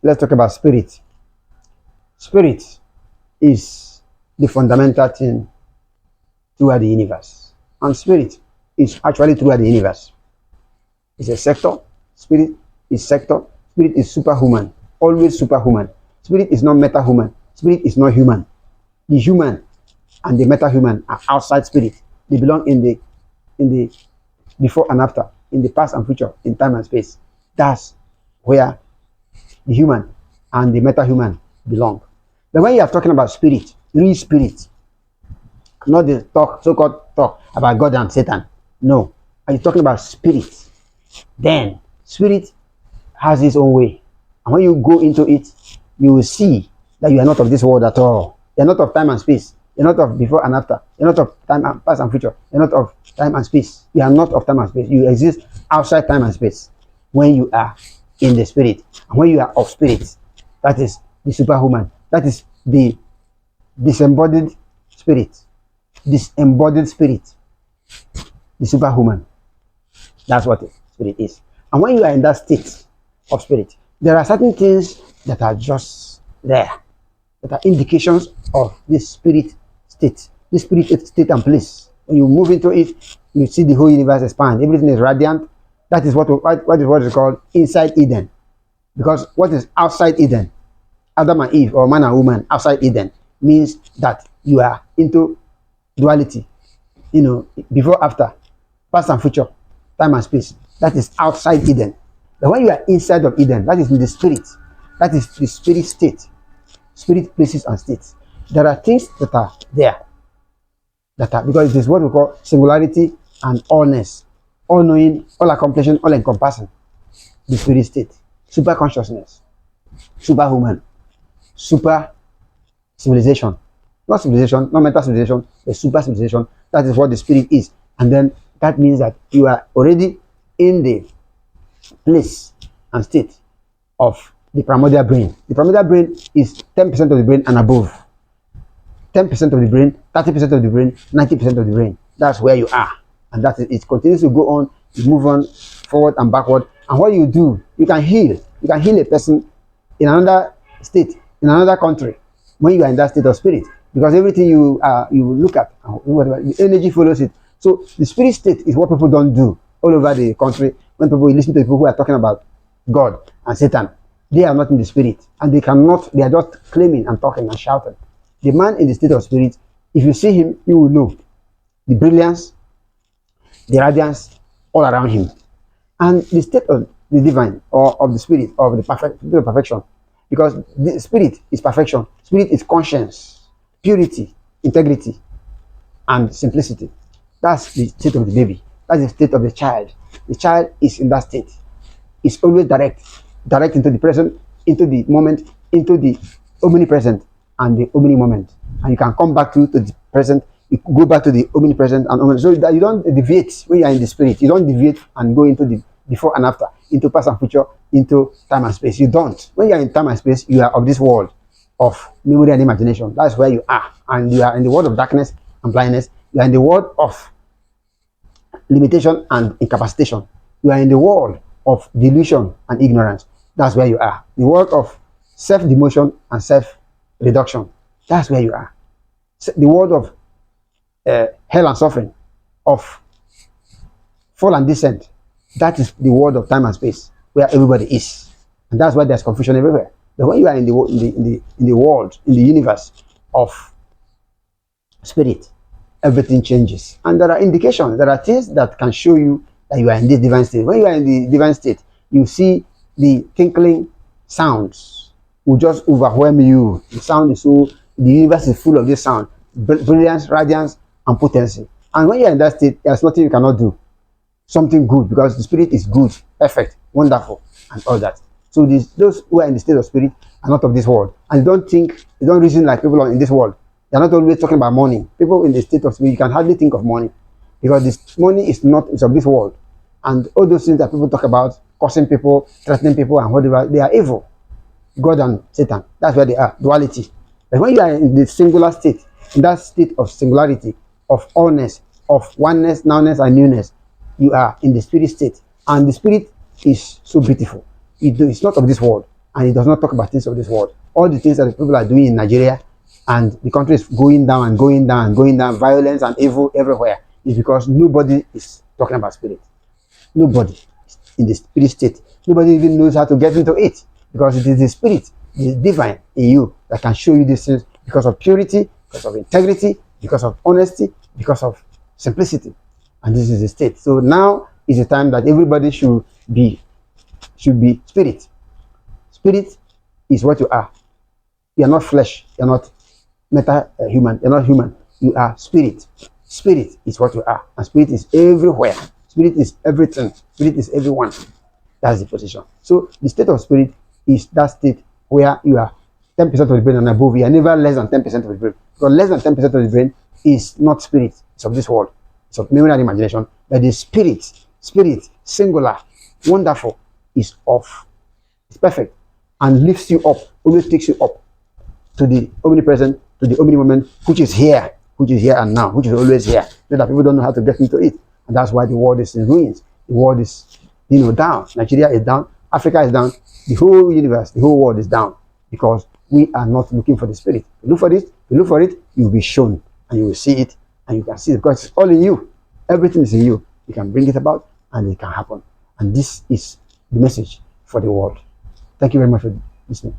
let's talk about spirit. Spirit is the fundamental thing throughout the universe. And spirit is actually throughout the universe. It's a sector. Spirit is sector. Spirit is superhuman. Always superhuman. Spirit is not metahuman. Spirit is not human. The human and the metahuman are outside spirit. They belong in the before and after, in the past and future, in time and space. That's where the human and the metahuman belong. But when you are talking about spirit, real spirit, not the so-called talk about God and Satan. No. Are you talking about spirit? Then spirit has its own way. And when you go into it, you will see that you are not of this world at all. You're not of time and space. You're not of before and after. You're not of time and past and future. You're not of time and space. You are not of time and space. You exist outside time and space when you are in the spirit. And when you are of spirit, that is the superhuman. That is the disembodied spirit. Disembodied spirit. The superhuman. That's what spirit is. And when you are in that state of spirit, there are certain things that are just there, that are indications of this spirit state, this spirit state and place. When you move into it, you see the whole universe expand. Everything is radiant. That is what is called inside Eden. Because what is outside Eden, Adam and Eve, or man and woman outside Eden, means that you are into duality. You know, before, after, past and future, time and space. That is outside Eden. But when you are inside of Eden, that is in the spirit. That is the spirit state. Spirit places and states. There are things that are there. Because it is what we call singularity and allness. All knowing, all accomplishing, all encompassing. The spirit state. Super consciousness. Superhuman. Super civilization. Not civilization, not mental civilization, but super civilization. That is what the spirit is. And then that means that you are already in the place and state of the primordial brain. The primordial brain is 10% of the brain and above. 10% of the brain, 30% of the brain, 90% of the brain. That's where you are. And that is, it continues to go on, you move on, forward and backward. And what you do, you can heal. You can heal a person in another state, in another country, when you are in that state of spirit. Because everything you look at, whatever, the energy follows it. So the spirit state is what people don't do all over the country. When people listen to people who are talking about God and Satan, they are not in the spirit, and they are just claiming and talking and shouting. The man in the state of spirit, if you see him, you will know the brilliance, the radiance all around him. And the state of the divine, or of the spirit, of the perfection, because the spirit is perfection. Spirit is conscience, purity, integrity, and simplicity. That's the state of the baby. That's the state of the child. The child is in that state. It's always direct into the present, into the moment, into the omnipresent and the omni moment. And you can come back to the present, you go back to the omnipresent and omni. So that you don't deviate when you are in the spirit. You don't deviate and go into the before and after, into past and future, into time and space. You don't. When you are in time and space, you are of this world of memory and imagination. That's where you are. And you are in the world of darkness and blindness. You are in the world of limitation and incapacitation. You are in the world of delusion and ignorance. That's where you are. The world of self-demotion and self-reduction. That's where you are. The world of hell and suffering, of fall and descent. That is the world of time and space, where everybody is. And that's why there's confusion everywhere. But when you are in the world, in the universe of spirit, everything changes. And there are indications, there are things that can show you that you are in this divine state. When you are in the divine state, you see the tinkling sounds will just overwhelm you. The sound is so, the universe is full of this sound, brilliance, radiance, and potency. And when you are in that state, there's nothing you cannot do. Something good, because the spirit is good, perfect, wonderful, and all that. So those who are in the state of spirit are not of this world. And they don't reason like people in this world. They're not always talking about money. People in the state of spirit, you can hardly think of money, because this money is of this world. And all those things that people talk about, causing people, threatening people, and whatever, they are evil. God and Satan, that's where they are, duality. But when you are in the singular state, in that state of singularity, of allness, of oneness, nowness, and newness, you are in the spirit state. And the spirit is so beautiful. It's not of this world. and it does not talk about things of this world. All the things that the people are doing in Nigeria, and the country is going down and going down and going down, violence and evil everywhere, is because nobody is talking about spirit. Nobody is in the spirit state. Nobody even knows how to get into it, because it is the spirit, the divine in you, that can show you these things, because of purity, because of integrity, because of honesty, because of simplicity. And this is the state. So now is the time that everybody should be spirit. Spirit is what you are. You are not flesh. You are not human. You are not human. You are spirit. Spirit is what you are, and spirit is everywhere. Spirit is everything. Spirit is everyone. That's the position. So the state of spirit is that state where you are 10% of the brain and above. You are never less than 10% of the brain, because less than 10% of the brain is not spirit. It's of this world. It's of memory and imagination. But the spirit, singular, wonderful, is off. It's perfect and lifts you up. Always takes you up to the omnipresent, to the omni-moment, which is here and now, which is always here. So that people don't know how to get into it, and that's why the world is in ruins. The world is, down. Nigeria is down. Africa is down. The whole universe, the whole world is down, because we are not looking for the spirit. Look for it. You look for it, you will be shown, and you will see it, and you can see it, because it's all in you. Everything is in you. You can bring it about, and it can happen. And this is the message for the world. Thank you very much for listening.